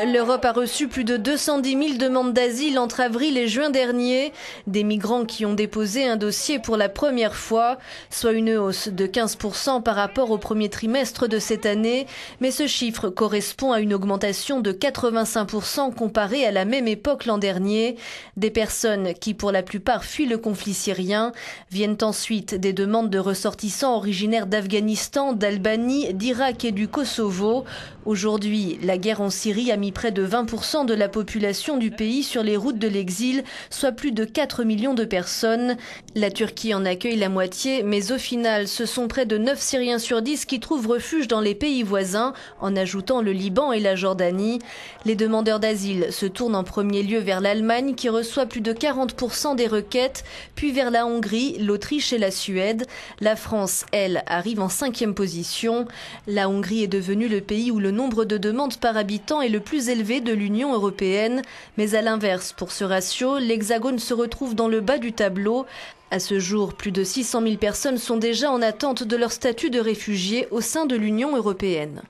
L'Europe a reçu plus de 210 000 demandes d'asile entre avril et juin dernier. Des migrants qui ont déposé un dossier pour la première fois, soit une hausse de 15% par rapport au premier trimestre de cette année. Mais ce chiffre correspond à une augmentation de 85% comparée à la même époque l'an dernier. Des personnes qui, pour la plupart, fuient le conflit syrien. Viennent ensuite des demandes de ressortissants originaires d'Afghanistan, d'Albanie, d'Irak et du Kosovo. Aujourd'hui, la guerre en Syrie a mis près de 20% de la population du pays sur les routes de l'exil, soit plus de 4 millions de personnes. La Turquie en accueille la moitié, mais au final, ce sont près de 9 Syriens sur 10 qui trouvent refuge dans les pays voisins, en ajoutant le Liban et la Jordanie. Les demandeurs d'asile se tournent en premier lieu vers l'Allemagne, qui reçoit plus de 40% des requêtes, puis vers la Hongrie, l'Autriche et la Suède. La France, elle, arrive en 5e position. La Hongrie est devenue le pays où le nombre de demandes par habitant est le plus élevé de l'Union européenne. Mais à l'inverse, pour ce ratio, l'Hexagone se retrouve dans le bas du tableau. À ce jour, plus de 600 000 personnes sont déjà en attente de leur statut de réfugié au sein de l'Union européenne.